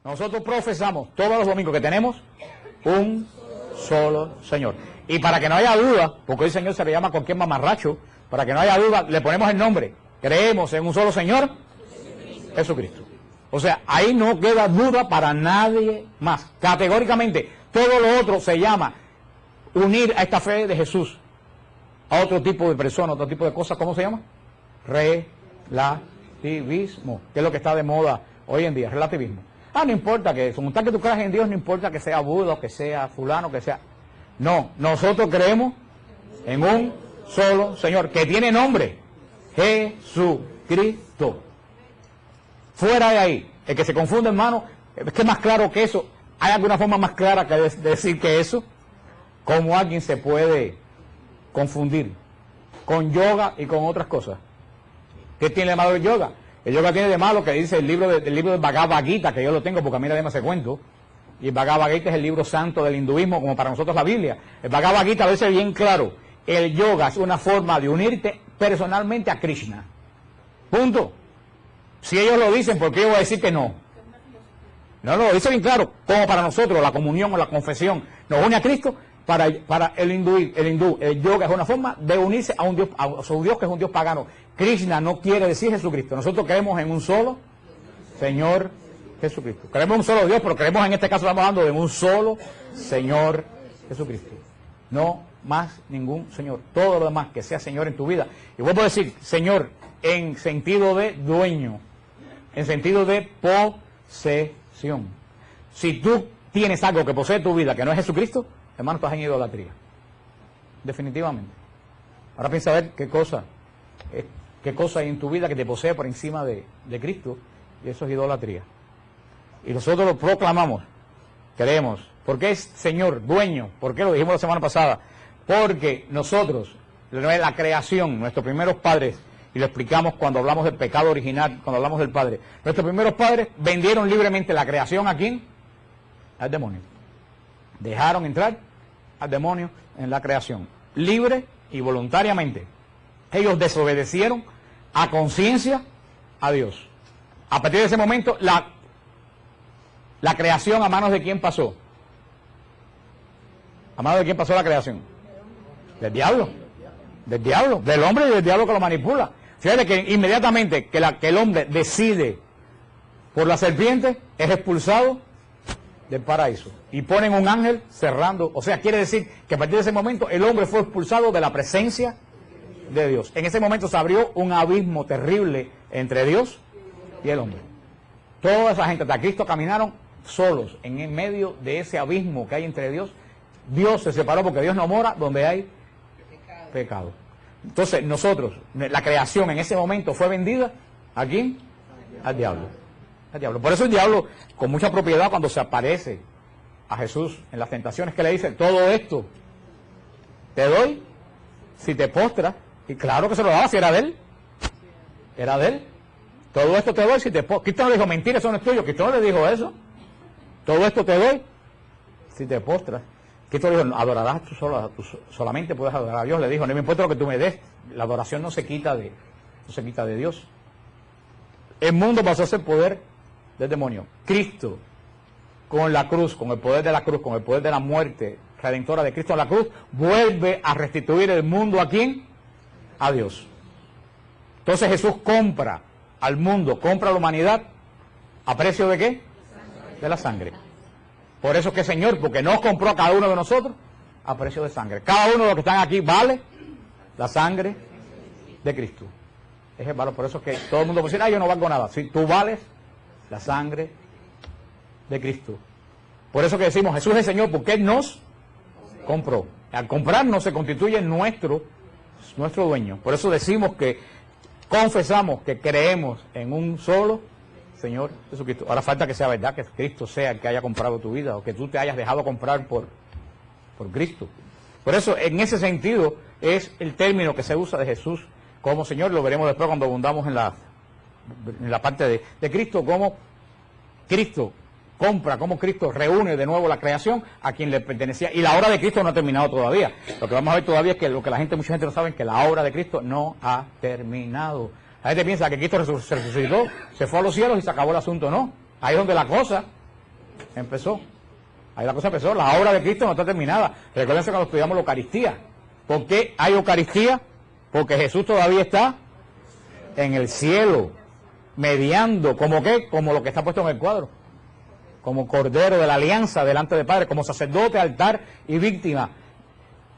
Nosotros profesamos todos los domingos que tenemos un solo Señor. Y para que no haya duda, porque el Señor se le llama a cualquier mamarracho, para que no haya duda, le ponemos el nombre. Creemos en un solo Señor, Jesucristo. O sea, ahí no queda duda para nadie más. Categóricamente, todo lo otro se llama unir a esta fe de Jesús a otro tipo de persona, otro tipo de cosas. ¿Cómo se llama? Relativismo, que es lo que está de moda hoy en día, relativismo. No importa que eso, montar que tú creas en Dios, no importa que sea Buda, que sea fulano, que sea... No, nosotros creemos en un solo Señor, que tiene nombre, Jesucristo. Fuera de ahí, el que se confunde, hermano, es que más claro que eso, ¿hay alguna forma más clara que decir que eso? ¿Cómo alguien se puede confundir con yoga y con otras cosas? ¿Qué tiene de malo el yoga? El yoga tiene de malo que dice el libro del Bhagavad Gita, que yo lo tengo porque a mí nadie me hace cuento, y el Bhagavad Gita es el libro santo del hinduismo, como para nosotros la Biblia. El Bhagavad Gita lo dice bien claro, el yoga es una forma de unirte personalmente a Krishna. Punto. Si ellos lo dicen, ¿por qué yo voy a decir que no? No, lo dice bien claro, como para nosotros la comunión o la confesión nos une a Cristo. Para el hindú, el yoga es una forma de unirse a un Dios, a su Dios, que es un Dios pagano. Krishna no quiere decir Jesucristo. Nosotros creemos en un solo Señor Jesucristo. Creemos en un solo Dios, pero creemos, en este caso estamos hablando de un solo Señor Jesucristo. No más ningún Señor. Todo lo demás que sea Señor en tu vida. Y vuelvo a decir, Señor, en sentido de dueño, en sentido de posesión. Si tú tienes algo que posee tu vida que no es Jesucristo, hermano, estás en idolatría. Definitivamente. Ahora piensa a ver qué cosa hay en tu vida que te posee por encima de Cristo, y eso es idolatría. Y nosotros lo proclamamos, creemos. ¿Por qué es Señor, dueño? ¿Por qué lo dijimos la semana pasada? Porque nosotros, la creación, nuestros primeros padres, y lo explicamos cuando hablamos del pecado original, cuando hablamos del Padre, nuestros primeros padres vendieron libremente la creación, ¿a quién? Al demonio. Dejaron entrar al demonio en la creación, libre y voluntariamente. Ellos desobedecieron a conciencia a Dios. A partir de ese momento, la creación, ¿a manos de quién pasó? ¿A manos de quién pasó la creación? Del diablo. Del diablo, del hombre y del diablo que lo manipula. Fíjate que inmediatamente que el hombre decide por la serpiente, es expulsado del paraíso. Y ponen un ángel cerrando. O sea, quiere decir que a partir de ese momento el hombre fue expulsado de la presencia de Dios. En ese momento se abrió un abismo terrible entre Dios y el hombre. Toda esa gente hasta Cristo caminaron solos en medio de ese abismo que hay entre Dios. Dios se separó porque Dios no mora donde hay pecado. Entonces nosotros, la creación en ese momento fue vendida ¿a quién? Al diablo. Al diablo. Por eso el diablo, con mucha propiedad, cuando se aparece a Jesús en las tentaciones, que le dice, todo esto te doy si te postras. Y claro que se lo daba, si era de él. Era de él. Todo esto te doy si te postras. Cristo no le dijo, mentira, eso no es tuyo. Cristo no le dijo eso. Todo esto te doy si te postras. Cristo le dijo, adorarás tú solo, solamente puedes adorar a Dios. Le dijo, no me importa lo que tú me des. La adoración no se quita de Dios. El mundo pasó a ser poder del demonio. Cristo, con la cruz, con el poder de la cruz, con el poder de la muerte redentora de Cristo en la cruz, vuelve a restituir el mundo ¿a quién? A Dios. Entonces Jesús compra al mundo, compra a la humanidad, ¿a precio de qué? De la sangre. Por eso que Señor, porque nos compró a cada uno de nosotros a precio de sangre. Cada uno de los que están aquí vale la sangre de Cristo. Es el valor. Por eso que todo el mundo puede decir, yo no valgo nada. Si tú vales la sangre de Cristo. Por eso que decimos, Jesús es el Señor, porque Él nos compró. Al comprarnos se constituye nuestro dueño. Por eso decimos que confesamos que creemos en un solo Señor Jesucristo. Ahora falta que sea verdad, que Cristo sea el que haya comprado tu vida, o que tú te hayas dejado comprar por Cristo. Por eso, en ese sentido, es el término que se usa de Jesús como Señor. Lo veremos después cuando abundamos en la parte de Cristo, cómo Cristo compra, cómo Cristo reúne de nuevo la creación a quien le pertenecía. Y la obra de Cristo no ha terminado todavía. Lo que vamos a ver todavía es que lo que mucha gente no sabe, es que la obra de Cristo no ha terminado. La gente piensa que Cristo se resucitó, se fue a los cielos y se acabó el asunto. No, ahí es donde la cosa empezó. Ahí la cosa empezó. La obra de Cristo no está terminada. Recuérdense cuando estudiamos la Eucaristía. ¿Por qué hay Eucaristía? Porque Jesús todavía está en el cielo, mediando. ¿Como qué? Como lo que está puesto en el cuadro. Como Cordero de la Alianza delante del Padre, como sacerdote, altar y víctima.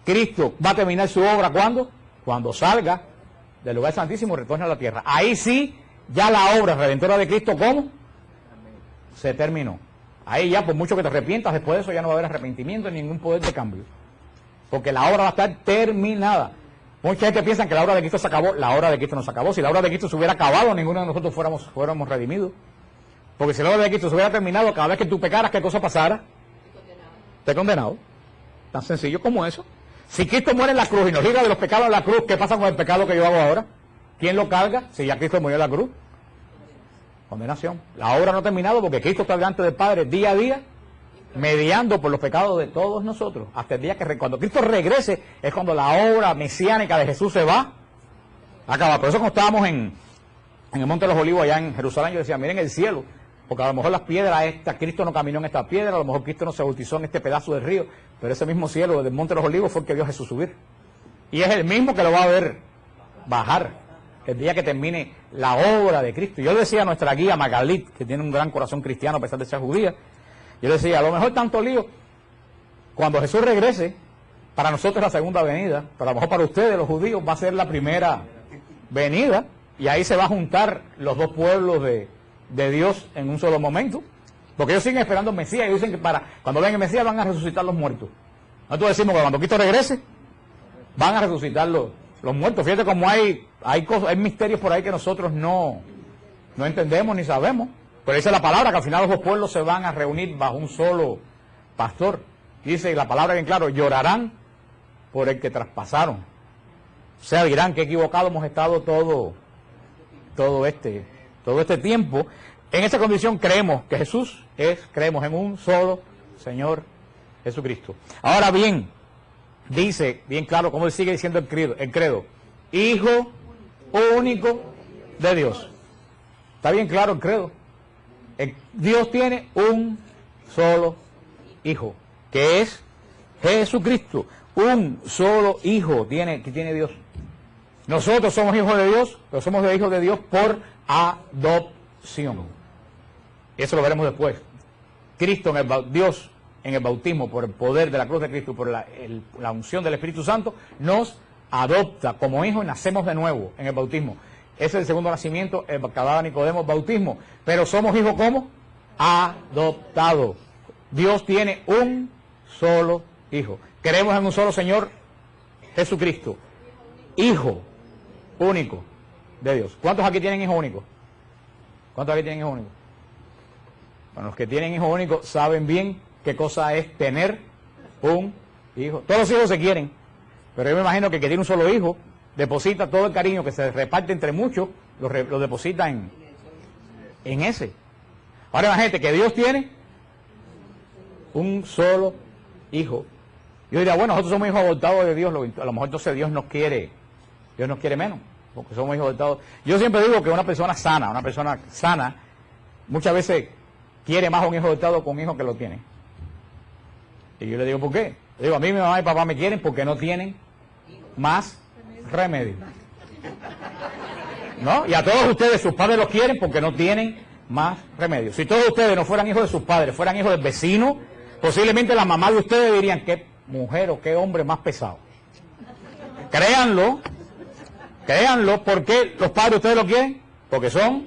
Cristo va a terminar su obra ¿cuándo? Cuando salga del lugar santísimo y retorne a la tierra. Ahí sí, ya la obra redentora de Cristo, ¿cómo? Se terminó. Ahí ya, por mucho que te arrepientas, después de eso ya no va a haber arrepentimiento ni ningún poder de cambio. Porque la obra va a estar terminada. Mucha gente piensa que la obra de Cristo se acabó. La obra de Cristo no se acabó. Si la obra de Cristo se hubiera acabado, ninguno de nosotros fuéramos redimidos. Porque si la obra de Cristo se hubiera terminado, cada vez que tú pecaras, ¿qué cosa pasara? Te condenado. Tan sencillo como eso. Si Cristo muere en la cruz y nos libra de los pecados en la cruz, ¿qué pasa con el pecado que yo hago ahora? ¿Quién lo carga? Si ya Cristo murió en la cruz. Condenación. La obra no ha terminado porque Cristo está delante del Padre día a día, mediando por los pecados de todos nosotros. Hasta el día que cuando Cristo regrese, es cuando la obra mesiánica de Jesús se va a acabar. Por eso cuando estábamos en el Monte de los Olivos, allá en Jerusalén, yo decía, miren el cielo. Porque a lo mejor las piedras Cristo no caminó en esta piedra, a lo mejor Cristo no se bautizó en este pedazo del río, pero ese mismo cielo del Monte de los Olivos fue el que vio a Jesús subir. Y es el mismo que lo va a ver bajar el día que termine la obra de Cristo. Yo le decía a nuestra guía Magalit, que tiene un gran corazón cristiano a pesar de ser judía, yo le decía, a lo mejor tanto lío, cuando Jesús regrese, para nosotros es la segunda venida, pero a lo mejor para ustedes, los judíos, va a ser la primera venida, y ahí se va a juntar los dos pueblos de Dios en un solo momento, porque ellos siguen esperando al Mesías, y dicen que cuando venga el Mesías van a resucitar los muertos. Nosotros decimos que cuando Cristo regrese, van a resucitar los muertos. Fíjate cómo hay misterios por ahí que nosotros no entendemos ni sabemos. Pero dice la palabra que al final los dos pueblos se van a reunir bajo un solo pastor. Dice la palabra bien claro, llorarán por el que traspasaron. O sea, dirán que equivocado hemos estado todo este tiempo. En esa condición creemos que Jesús creemos en un solo Señor Jesucristo. Ahora bien, dice bien claro como él sigue diciendo el credo, Hijo único de Dios. Está bien claro el credo. Dios tiene un solo Hijo, que es Jesucristo. Un solo Hijo que tiene Dios. Nosotros somos hijos de Dios, pero somos hijos de Dios por adopción. Eso lo veremos después. Dios en el bautismo, por el poder de la cruz de Cristo, por la unción del Espíritu Santo, nos adopta como hijos y nacemos de nuevo en el bautismo. Ese es el segundo nacimiento, el que hablaba Nicodemo, bautismo. Pero somos hijos ¿cómo? Adoptados. Dios tiene un solo Hijo. Creemos en un solo Señor Jesucristo. Hijo único de Dios. ¿Cuántos aquí tienen hijo único? ¿Cuántos aquí tienen hijo único? Bueno, los que tienen hijo único saben bien qué cosa es tener un hijo. Todos los hijos se quieren, pero yo me imagino que el que tiene un solo hijo deposita todo el cariño que se reparte entre muchos, lo deposita en ese. Ahora imagínate que Dios tiene un solo hijo. Yo diría, bueno, nosotros somos hijos adoptados de Dios, a lo mejor entonces Dios nos quiere menos, porque somos hijos adoptados. Yo siempre digo que una persona sana, muchas veces quiere más a un hijo adoptado que un hijo que lo tiene. Y yo le digo, ¿por qué? Le digo, a mí mi mamá y papá me quieren porque no tienen más remedio. ¿No? Y a todos ustedes, sus padres los quieren porque no tienen más remedio. Si todos ustedes no fueran hijos de sus padres, fueran hijos del vecino, posiblemente la mamá de ustedes dirían, qué mujer o qué hombre más pesado. Créanlo, ¿por qué los padres de ustedes lo quieren? Porque son.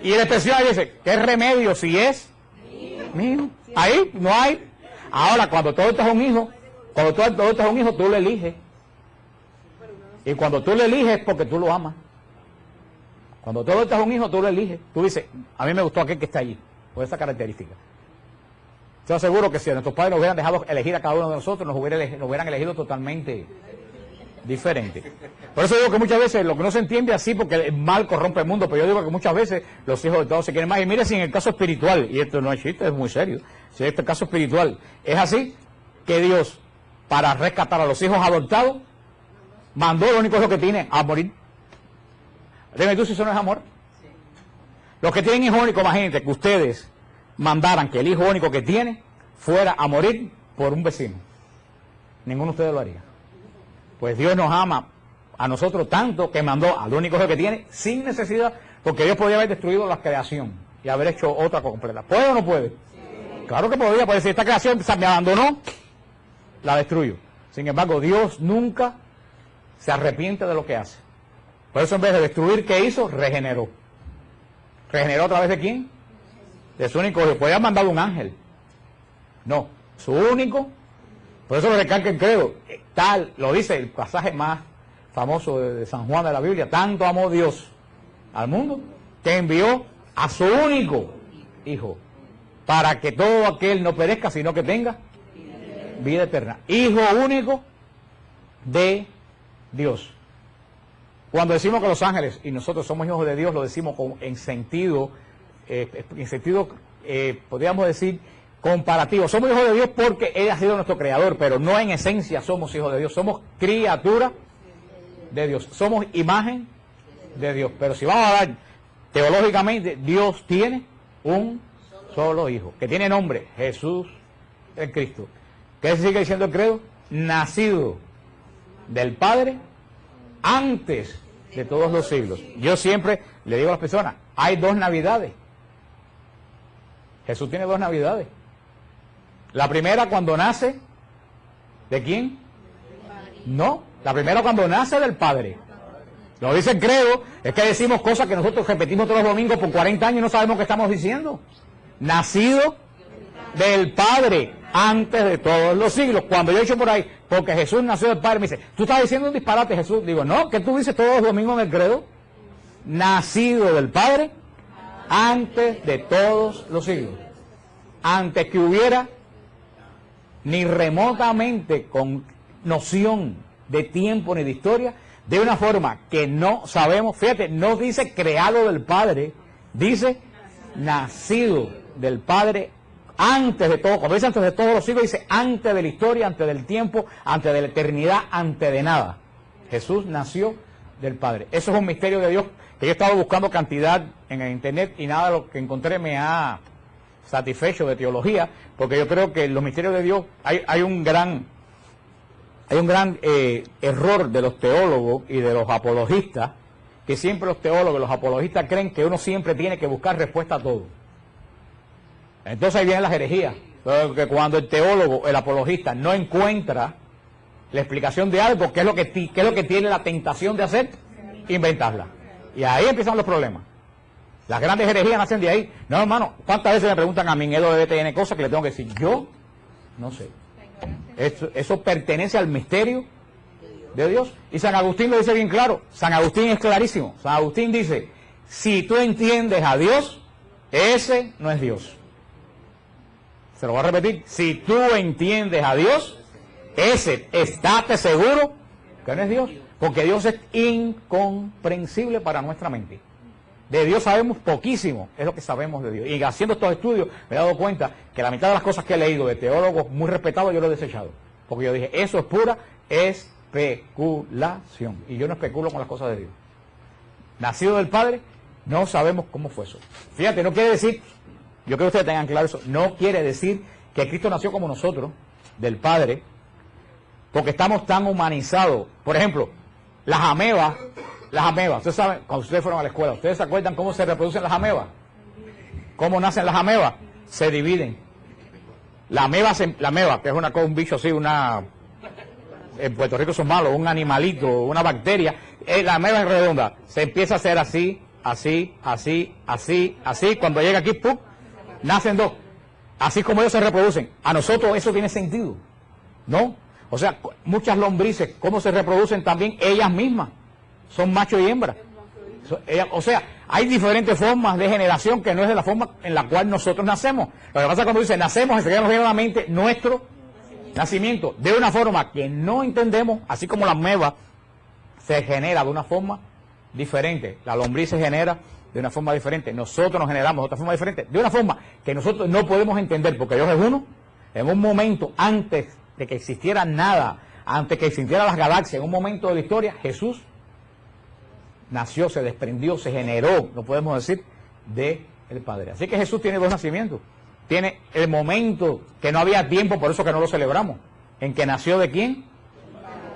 Y el especial dice, ¿qué remedio si es mío? Ahí no hay. Ahora, cuando tú estás un hijo, tú lo eliges. Y cuando tú lo eliges es porque tú lo amas. Cuando tú estás un hijo, tú lo eliges. Tú dices, a mí me gustó aquel que está allí, por esa característica. Estoy seguro que si nuestros padres nos hubieran dejado elegir a cada uno de nosotros, nos hubieran elegido totalmente diferente. Por eso digo que muchas veces lo que no se entiende así, porque el mal corrompe el mundo, pero yo digo que muchas veces los hijos de todos se quieren más. Y mire, si en el caso espiritual, y esto no es chiste, es muy serio, si en este caso espiritual es así, que Dios, para rescatar a los hijos adoptados, mandó lo único que tiene a morir. Dime tú si eso no es amor. Los que tienen hijos únicos, imagínate que ustedes mandaran que el hijo único que tiene fuera a morir por un vecino. Ninguno de ustedes lo haría. Pues Dios nos ama a nosotros tanto que mandó al único hijo que tiene sin necesidad, porque Dios podía haber destruido la creación y haber hecho otra completa. ¿Puede o no puede? Sí. Claro que podía, puede decir, esta creación me abandonó, la destruyo. Sin embargo, Dios nunca se arrepiente de lo que hace. Por eso en vez de destruir, ¿qué hizo? Regeneró. ¿Regeneró a través de quién? De su único hijo. Podía haber mandado un ángel. No, su único. Por eso lo recalca el credo. Tal, lo dice el pasaje más famoso de San Juan de la Biblia. Tanto amó Dios al mundo que envió a su único hijo para que todo aquel no perezca, sino que tenga vida eterna. Hijo único de Dios. Cuando decimos que los ángeles y nosotros somos hijos de Dios, lo decimos en sentido, podríamos decir, comparativo. Somos hijos de Dios porque Él ha sido nuestro creador, pero no en esencia somos hijos de Dios. Somos criatura de Dios. Somos imagen de Dios. Pero si vamos a hablar teológicamente, Dios tiene un solo hijo, que tiene nombre, Jesús el Cristo. ¿Qué sigue diciendo el credo? Nacido del Padre antes de todos los siglos. Yo siempre le digo a las personas, hay dos Navidades. Jesús tiene dos Navidades. La primera cuando nace, ¿de quién? No, la primera cuando nace del Padre. Lo dice el credo, es que decimos cosas que nosotros repetimos todos los domingos por 40 años y no sabemos qué estamos diciendo. Nacido del Padre antes de todos los siglos. Cuando yo he dicho por ahí, porque Jesús nació del Padre, me dice, tú estás diciendo un disparate, Jesús. Digo, no, ¿qué tú dices todos los domingos en el credo? Nacido del Padre antes de todos los siglos. Antes que hubiera ni remotamente con noción de tiempo ni de historia, de una forma que no sabemos. Fíjate, no dice creado del Padre, dice nacido del Padre antes de todo. Cuando dice antes de todos los siglos, dice antes de la historia, antes del tiempo, antes de la eternidad, antes de nada. Jesús nació del Padre. Eso es un misterio de Dios que yo he estado buscando cantidad en el internet y nada de lo que encontré me ha satisfecho de teología, porque yo creo que en los misterios de Dios hay un gran error de los teólogos y de los apologistas, que siempre los teólogos y los apologistas creen que uno siempre tiene que buscar respuesta a todo. Entonces ahí vienen las herejías, que cuando el teólogo, el apologista, no encuentra la explicación de algo, ¿qué es lo que tiene la tentación de hacer? Inventarla. Y ahí empiezan los problemas. Las grandes herejías nacen de ahí. No, hermano, ¿cuántas veces me preguntan a mí en EDOBTN cosas que le tengo que decir? Yo no sé. Eso pertenece al misterio de Dios. Y San Agustín lo dice bien claro. San Agustín es clarísimo. San Agustín dice, si tú entiendes a Dios, ese no es Dios. Se lo voy a repetir. Si tú entiendes a Dios, ese, estate seguro que no es Dios. Porque Dios es incomprensible para nuestra mente. De Dios sabemos poquísimo, es lo que sabemos de Dios. Y haciendo estos estudios me he dado cuenta que la mitad de las cosas que he leído de teólogos muy respetados yo lo he desechado. Porque yo dije, eso es pura especulación. Y yo no especulo con las cosas de Dios. Nacido del Padre, no sabemos cómo fue eso. Fíjate, no quiere decir, yo quiero que ustedes tengan claro eso, no quiere decir que Cristo nació como nosotros, del Padre, porque estamos tan humanizados. Por ejemplo, las amebas, ustedes saben, cuando ustedes fueron a la escuela, ¿ustedes se acuerdan cómo se reproducen las amebas? ¿Cómo nacen las amebas? Se dividen. La ameba, que es un bicho así, en Puerto Rico son malos, un animalito, una bacteria, la ameba es redonda, se empieza a hacer así, así, cuando llega aquí, ¡pum!, nacen dos. Así como ellos se reproducen. A nosotros eso tiene sentido, ¿no? O sea, muchas lombrices, ¿cómo se reproducen también ellas mismas? Son macho y hembra. O sea, hay diferentes formas de generación que no es de la forma en la cual nosotros nacemos. Lo que pasa es cuando dice nacemos, enseguida nos viene a la mente nuestro nacimiento de una forma que no entendemos, así como la ameba se genera de una forma diferente. La lombriz se genera de una forma diferente. Nosotros nos generamos de otra forma diferente, de una forma que nosotros no podemos entender, porque Dios es uno. En un momento antes de que existiera nada, antes que existieran las galaxias, en un momento de la historia, Jesús nació, se desprendió, se generó, no podemos decir, de el Padre. Así que Jesús tiene dos nacimientos. tiene el momento que no había tiempo, por eso que no lo celebramos, en que nació ¿de quién?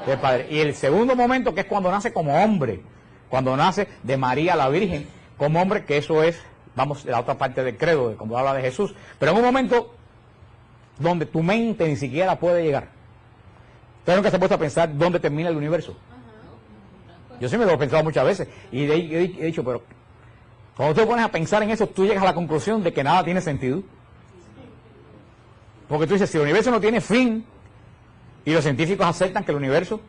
Del Padre. Y el segundo momento, que es cuando nace como hombre, cuando nace de María la Virgen como hombre, que eso es, vamos, la otra parte del credo, de cuando habla de Jesús, pero en un momento donde tu mente ni siquiera puede llegar. Ustedes nunca se han puesto a pensar dónde termina el universo. Yo sí me lo he pensado muchas veces y he dicho, pero cuando tú te pones a pensar en eso, tú llegas a la conclusión de que nada tiene sentido. Porque tú dices, si el universo no tiene fin y los científicos aceptan que el universo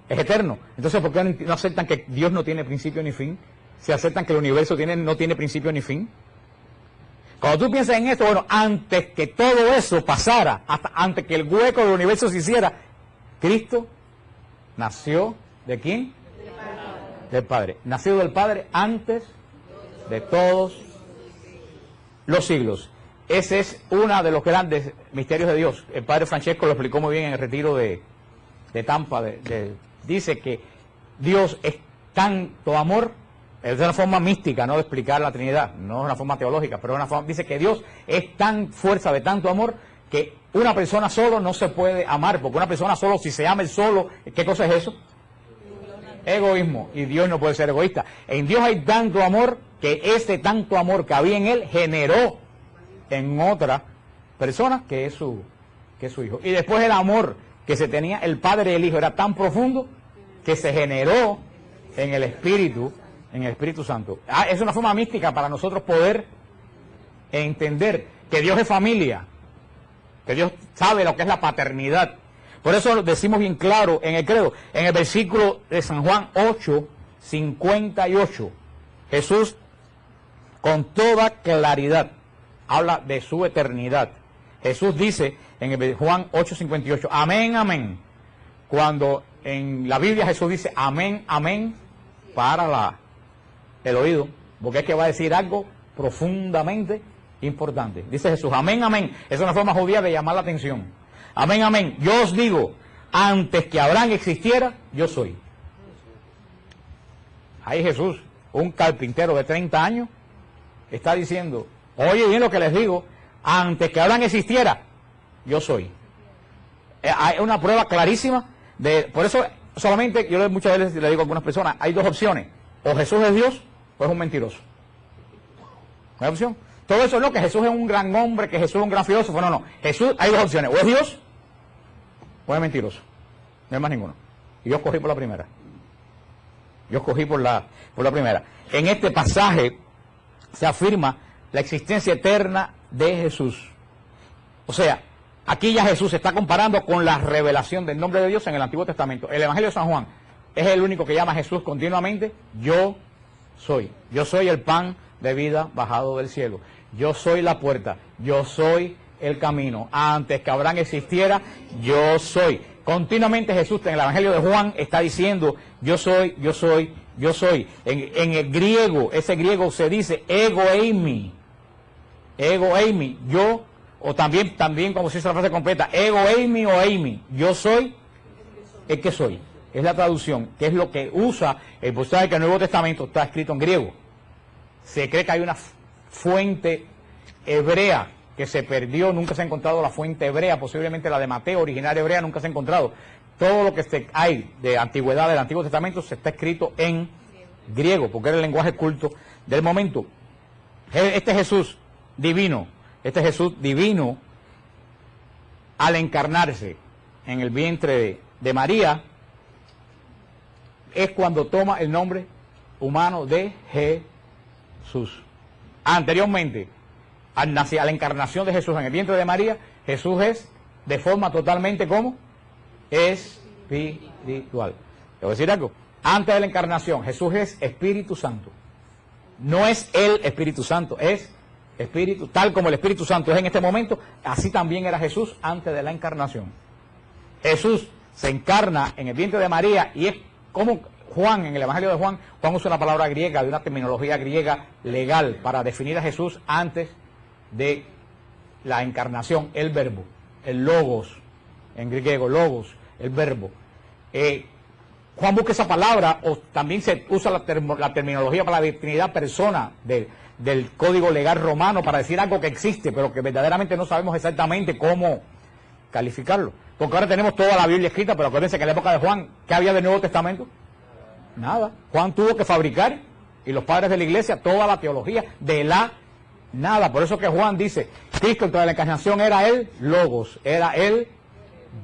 es eterno, entonces ¿por qué no aceptan que Dios no tiene principio ni fin? Si aceptan que el universo no tiene principio ni fin. Cuando tú piensas en esto, bueno, antes que todo eso pasara, hasta antes que el hueco del universo se hiciera, Cristo nació ¿de quién? Del Padre. Nacido del Padre antes de todos los siglos. Ese es uno de los grandes misterios de Dios. El Padre Francesco lo explicó muy bien en el retiro de Tampa. Dice que Dios es tanto amor, es una forma mística, no de explicar la Trinidad, no es una forma teológica, pero dice que Dios es tan fuerza de tanto amor que una persona solo no se puede amar, porque una persona solo, si se ama el solo, ¿qué cosa es eso? Egoísmo, y Dios no puede ser egoísta. En Dios hay tanto amor que ese tanto amor que había en Él generó en otra persona que es su hijo. Y después el amor que se tenía el Padre y el Hijo era tan profundo que se generó en el Espíritu Santo. Es una forma mística para nosotros poder entender que Dios es familia, que Dios sabe lo que es la paternidad. Por eso lo decimos bien claro en el credo, en el versículo de San Juan 8:58, Jesús con toda claridad habla de su eternidad. Jesús dice en el Juan 8:58, amén, amén. Cuando en la Biblia Jesús dice amén, amén, para el oído, porque es que va a decir algo profundamente importante. Dice Jesús, amén, amén. Es una forma judía de llamar la atención. Amén, amén. Yo os digo, antes que Abraham existiera, yo soy. Ahí Jesús, un carpintero de 30 años, está diciendo, oye bien lo que les digo, antes que Abraham existiera, yo soy. Hay una prueba clarísima por eso solamente, yo muchas veces le digo a algunas personas, hay dos opciones, o Jesús es Dios, o es un mentiroso. ¿No hay opción? Todo eso no, que Jesús es un gran hombre, que Jesús es un gran filósofo, no. Jesús, hay dos opciones, o es Dios, o es mentiroso. No hay más ninguno. Y yo escogí por la primera. Yo escogí por la primera. En este pasaje se afirma la existencia eterna de Jesús. O sea, aquí ya Jesús se está comparando con la revelación del nombre de Dios en el Antiguo Testamento. El Evangelio de San Juan es el único que llama a Jesús continuamente, yo soy. Yo soy el pan de vida bajado del cielo. Yo soy la puerta. Yo soy el camino. Antes que Abraham existiera, yo soy. Continuamente Jesús en el Evangelio de Juan está diciendo, yo soy, yo soy, yo soy. En el griego, ese griego se dice ego eimi. Ego eimi, yo, o también como se dice la frase completa, ego eimi o eimi, yo soy el que soy. Es la traducción, que es lo que usa el pasaje que el Nuevo Testamento está escrito en griego. Se cree que hay una fuente hebrea que se perdió, nunca se ha encontrado la fuente hebrea, posiblemente la de Mateo, original hebrea, nunca se ha encontrado. Todo lo que hay de antigüedad del Antiguo Testamento se está escrito en griego, porque era el lenguaje culto del momento. Este Jesús divino, al encarnarse en el vientre de María, es cuando toma el nombre humano de Jesús. Anteriormente, a la encarnación de Jesús en el vientre de María, Jesús es de forma totalmente como espiritual. ¿Te voy a decir algo? Antes de la encarnación, Jesús es Espíritu Santo. No es el Espíritu Santo, es Espíritu, tal como el Espíritu Santo es en este momento, así también era Jesús antes de la encarnación. Jesús se encarna en el vientre de María y es como Juan, en el Evangelio de Juan, Juan usa una palabra griega, de una terminología griega legal, para definir a Jesús antes de la encarnación, el verbo, el logos, en griego, logos, el verbo. Juan busca esa palabra, o también se usa la terminología para la Trinidad persona del código legal romano para decir algo que existe, pero que verdaderamente no sabemos exactamente cómo calificarlo. Porque ahora tenemos toda la Biblia escrita, pero acuérdense que en la época de Juan, ¿qué había del Nuevo Testamento? Nada. Juan tuvo que fabricar, y los padres de la iglesia, toda la teología de la nada. Por eso que Juan dice, Cristo entre la encarnación era el Logos, era el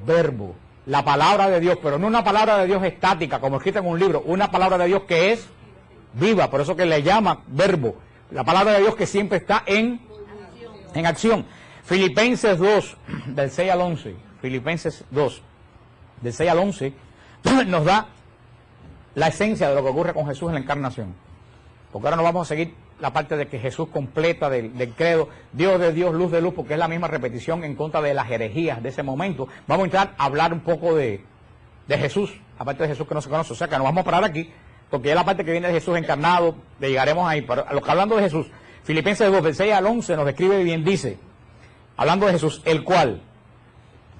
Verbo, la palabra de Dios, pero no una palabra de Dios estática, como escrita en un libro, una palabra de Dios que es viva, por eso que le llama Verbo, la palabra de Dios que siempre está en acción. Filipenses 2, del 6 al 11, Filipenses 2, del 6 al 11, nos da la esencia de lo que ocurre con Jesús en la encarnación. Porque ahora nos vamos a seguir la parte de que Jesús completa del credo, Dios de Dios, luz de luz, porque es la misma repetición en contra de las herejías de ese momento. Vamos a entrar a hablar un poco de Jesús, aparte de Jesús que no se conoce. O sea que nos vamos a parar aquí, porque es la parte que viene de Jesús encarnado, llegaremos ahí. Pero a lo que hablando de Jesús, Filipenses 2, del 6 al 11 nos describe bien, dice, hablando de Jesús, el cual,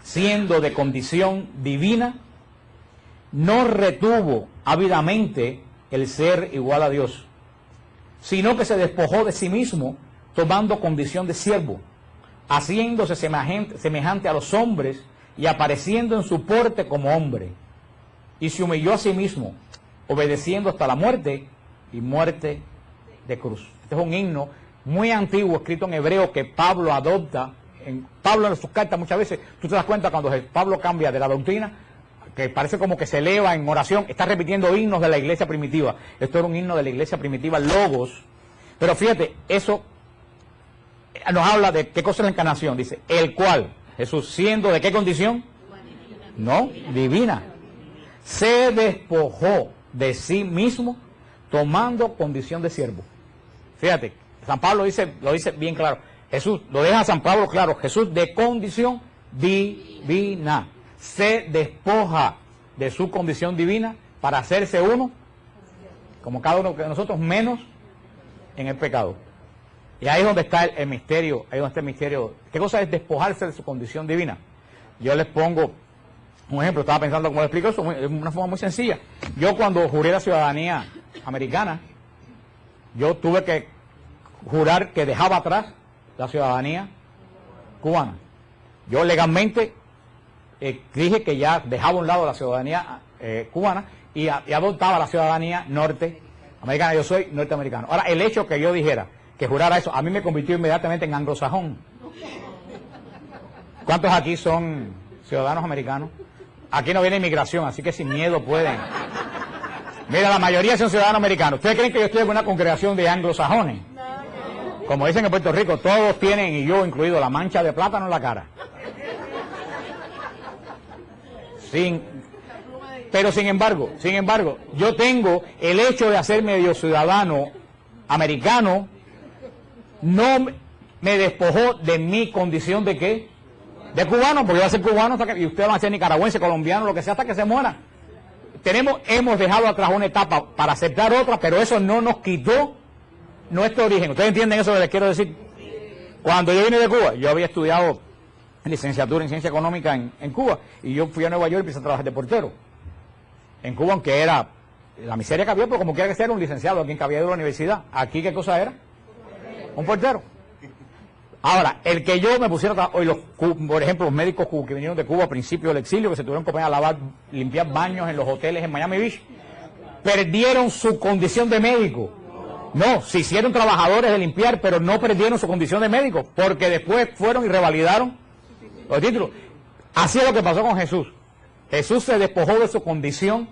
siendo de condición divina, no retuvo ávidamente el ser igual a Dios, sino que se despojó de sí mismo, tomando condición de siervo, haciéndose semejante a los hombres y apareciendo en su porte como hombre. Y se humilló a sí mismo, obedeciendo hasta la muerte y muerte de cruz. Este es un himno muy antiguo, escrito en hebreo, que Pablo adopta. Pablo en sus cartas muchas veces, tú te das cuenta cuando Pablo cambia de la doctrina, que parece como que se eleva en oración, está repitiendo himnos de la iglesia primitiva. Esto era un himno de la iglesia primitiva, Logos. Pero fíjate, eso nos habla de qué cosa es la encarnación. Dice, el cual, Jesús, siendo de qué condición? No, divina. Se despojó de sí mismo, tomando condición de siervo. Fíjate, San Pablo lo dice bien claro. Jesús, lo deja San Pablo claro, Jesús de condición divina. Se despoja de su condición divina para hacerse uno, como cada uno de nosotros, menos en el pecado. Y ahí es donde está el misterio, ahí donde está el misterio. ¿Qué cosa es despojarse de su condición divina? Yo les pongo un ejemplo, estaba pensando cómo le explico eso, de una forma muy sencilla. Yo cuando juré la ciudadanía americana, yo tuve que jurar que dejaba atrás la ciudadanía cubana. Yo legalmente dije que ya dejaba a un lado la ciudadanía cubana y adoptaba la ciudadanía norteamericana. Yo soy norteamericano. Ahora, el hecho que yo dijera, que jurara eso, a mí me convirtió inmediatamente en anglosajón. ¿Cuántos aquí son ciudadanos americanos? Aquí no viene inmigración, así que sin miedo pueden. Mira, la mayoría son ciudadanos americanos. ¿Ustedes creen que yo estoy en una congregación de anglosajones? Como dicen en Puerto Rico, todos tienen, y yo incluido, la mancha de plátano en la cara. Pero sin embargo, yo tengo el hecho de hacer medio ciudadano americano, no me despojó de mi condición de ¿qué? De cubano, porque yo voy a ser cubano hasta que, y ustedes van a ser nicaragüense, colombiano, lo que sea, hasta que se muera. Hemos dejado atrás una etapa para aceptar otra, pero eso no nos quitó nuestro origen. ¿Ustedes entienden eso que les quiero decir? Cuando yo vine de Cuba, yo había estudiado licenciatura en ciencia económica en Cuba, y yo fui a Nueva York y empecé a trabajar de portero. En Cuba, aunque era la miseria que había, pero como quiera que sea, era un licenciado, quien había ido a la universidad. Aquí, ¿qué cosa era? Un portero. Ahora, el que yo me pusiera hoy, por ejemplo, los médicos que vinieron de Cuba a principios del exilio, que se tuvieron que poner a lavar, limpiar baños en los hoteles en Miami Beach, perdieron su condición de médico. No, se hicieron trabajadores de limpiar, pero no perdieron su condición de médico, porque después fueron y revalidaron los títulos. Así es lo que pasó con Jesús. Jesús se despojó de su condición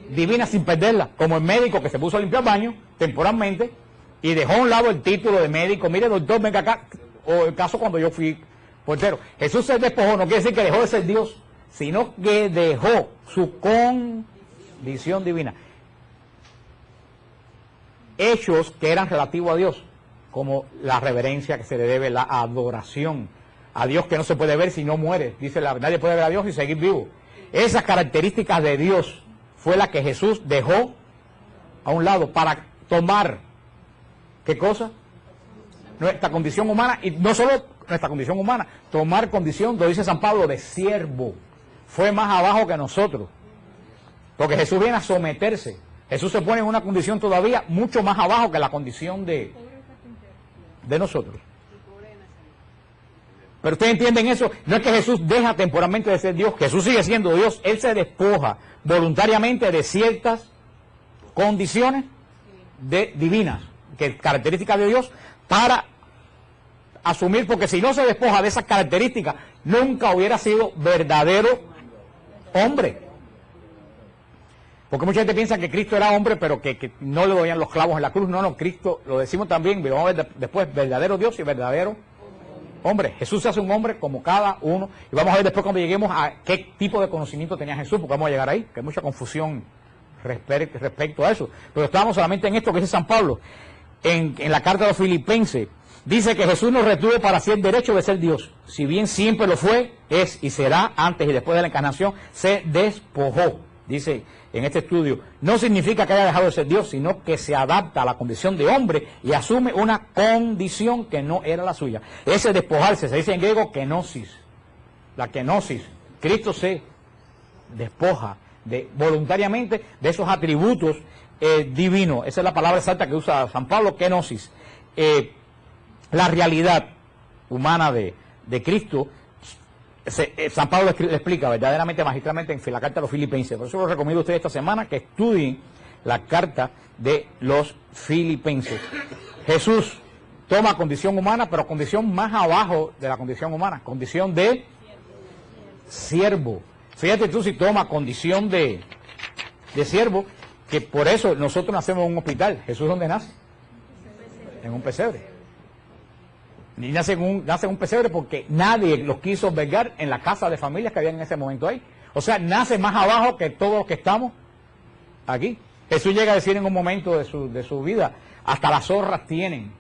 divina sin perderla, como el médico que se puso a limpiar baños temporalmente y dejó a un lado el título de médico. Mire, doctor, venga acá. O el caso cuando yo fui portero. Jesús se despojó, no quiere decir que dejó de ser Dios, sino que dejó su condición divina. Hechos que eran relativos a Dios, como la reverencia que se le debe, la adoración a Dios que no se puede ver si no muere. Dice nadie puede ver a Dios y seguir vivo. Esas características de Dios fue la que Jesús dejó a un lado para tomar, ¿qué cosa? Nuestra condición humana, y no solo nuestra condición humana, tomar condición, lo dice San Pablo, de siervo. Fue más abajo que nosotros. Porque Jesús viene a someterse. Jesús se pone en una condición todavía mucho más abajo que la condición de nosotros. Pero ustedes entienden eso, no es que Jesús deja temporalmente de ser Dios, Jesús sigue siendo Dios, Él se despoja voluntariamente de ciertas condiciones divinas, que características de Dios, para asumir, porque si no se despoja de esas características, nunca hubiera sido verdadero hombre. Porque mucha gente piensa que Cristo era hombre, pero que no le doían los clavos en la cruz. No, Cristo, lo decimos también, vamos a ver después, verdadero Dios y verdadero hombre. Jesús se hace un hombre como cada uno, y vamos a ver después cuando lleguemos a qué tipo de conocimiento tenía Jesús, porque vamos a llegar ahí, que hay mucha confusión respecto a eso. Pero estábamos solamente en esto que dice San Pablo, en la carta de los Filipenses, dice que Jesús nos retuvo para hacer derecho de ser Dios. Si bien siempre lo fue, es y será antes y después de la encarnación, se despojó. Dice en este estudio, no significa que haya dejado de ser Dios, sino que se adapta a la condición de hombre y asume una condición que no era la suya. Ese despojarse, se dice en griego kenosis. La kenosis. Cristo se despoja voluntariamente de esos atributos divinos. Esa es la palabra exacta que usa San Pablo, kenosis. La realidad humana de Cristo, San Pablo le explica verdaderamente, magistralmente en la carta de los Filipenses. Por eso les recomiendo a ustedes esta semana que estudien la carta de los Filipenses. Jesús toma condición humana, pero condición más abajo de la condición humana, condición de siervo. Fíjate tú si toma condición de siervo, que por eso nosotros nacemos en un hospital. ¿Jesús dónde nace? En un pesebre. Y nace en un pesebre porque nadie los quiso albergar en la casa de familias que había en ese momento ahí. O sea, nace más abajo que todos los que estamos aquí. Jesús llega a decir en un momento de su vida, hasta las zorras tienen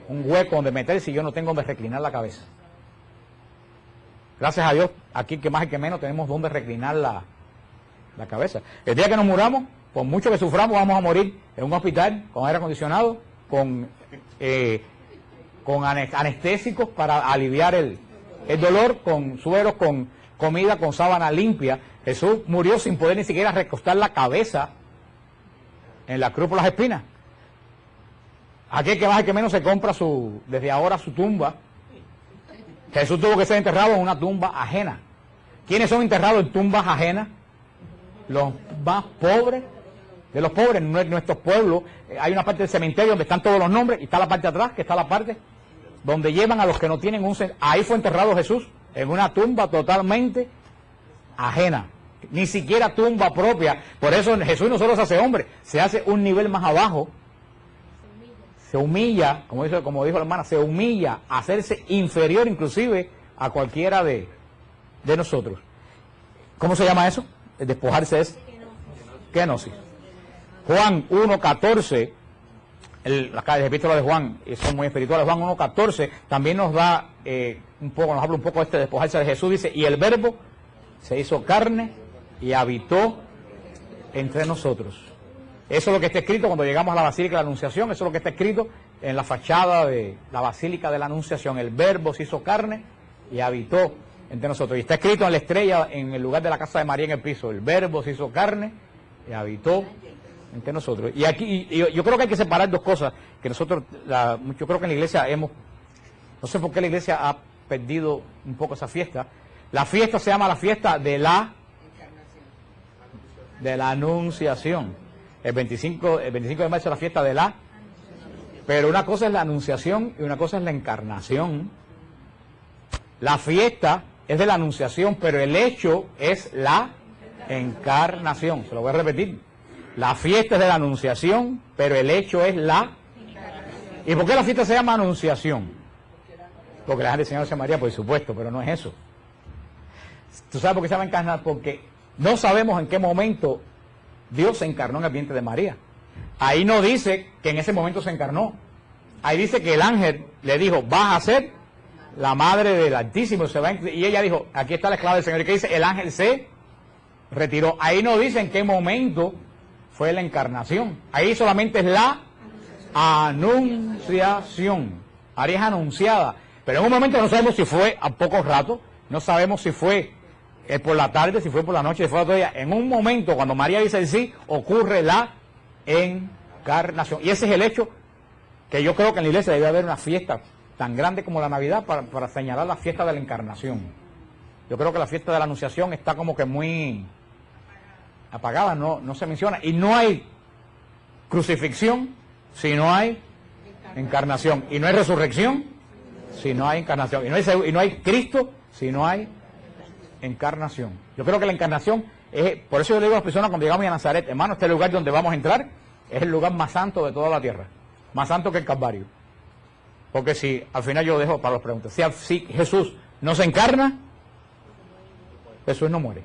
un hueco donde meterse y yo no tengo donde reclinar la cabeza. Gracias a Dios, aquí que más y que menos tenemos donde reclinar la cabeza. El día que nos muramos, por mucho que suframos, vamos a morir en un hospital con aire acondicionado, con anestésicos para aliviar el dolor, con sueros, con comida, con sábana limpia. Jesús murió sin poder ni siquiera recostar la cabeza en la cruz por las espinas. Aquel que más y que menos se compra desde ahora su tumba. Jesús tuvo que ser enterrado en una tumba ajena. ¿Quiénes son enterrados en tumbas ajenas? Los más pobres de los pobres. En nuestros pueblos hay una parte del cementerio donde están todos los nombres, y está la parte de atrás, que está la parte donde llevan a los que no tienen un cementerio. Ahí fue enterrado Jesús, en una tumba totalmente ajena, ni siquiera tumba propia. Por eso Jesús no solo se hace hombre, se hace un nivel más abajo, se humilla, como dijo la hermana, se humilla a hacerse inferior inclusive a cualquiera de nosotros. ¿Cómo se llama eso? El despojarse es kenosis. Juan 1.14, el epístola de Juan, son muy espirituales. Juan 1.14 también nos da nos habla un poco de este despojarse de Jesús. Dice, y el verbo se hizo carne y habitó entre nosotros. Eso es lo que está escrito cuando llegamos a la Basílica de la Anunciación. Eso es lo que está escrito en la fachada de la Basílica de la Anunciación. El verbo se hizo carne y habitó entre nosotros. Y está escrito en la estrella, en el lugar de la casa de María en el piso. El verbo se hizo carne y habitó entre nosotros. Y aquí yo creo que hay que separar dos cosas que nosotros, yo creo que en la iglesia no sé por qué la iglesia ha perdido un poco esa fiesta. La fiesta se llama la fiesta de la Anunciación. El 25 de marzo es la fiesta de pero una cosa es la Anunciación y una cosa es la Encarnación. La fiesta es de la Anunciación, pero el hecho es la Encarnación. Se lo voy a repetir. La fiesta es de la Anunciación, pero el hecho es la... ¿Y por qué la fiesta se llama Anunciación? Porque la gente del Señor se María, por supuesto, pero no es eso. ¿Tú sabes por qué se llama encarnar? Porque no sabemos en qué momento Dios se encarnó en el vientre de María. Ahí no dice que en ese momento se encarnó. Ahí dice que el ángel le dijo, vas a ser la madre del Altísimo. Y ella dijo, aquí está la esclava del Señor. ¿Y qué dice? El ángel se retiró. Ahí no dice en qué momento fue la encarnación. Ahí solamente es la Anunciación. María es anunciada. Pero en un momento no sabemos si fue a poco rato, no sabemos si fue es por la tarde, si fue por la noche, si fue otro día. En un momento, cuando María dice el sí, ocurre la encarnación. Y ese es el hecho que yo creo que en la iglesia debe haber una fiesta tan grande como la Navidad para señalar la fiesta de la encarnación. Yo creo que la fiesta de la Anunciación está como que muy apagada, no se menciona. Y no hay crucifixión si no hay encarnación. Y no hay resurrección si no hay encarnación. Y no hay Cristo si no hay encarnación. Yo creo que la encarnación es, por eso yo le digo a las personas cuando llegamos a Nazaret, hermano, este lugar donde vamos a entrar es el lugar más santo de toda la tierra, más santo que el Calvario. Porque si, al final yo dejo para las preguntas, si Jesús no se encarna, Jesús no muere.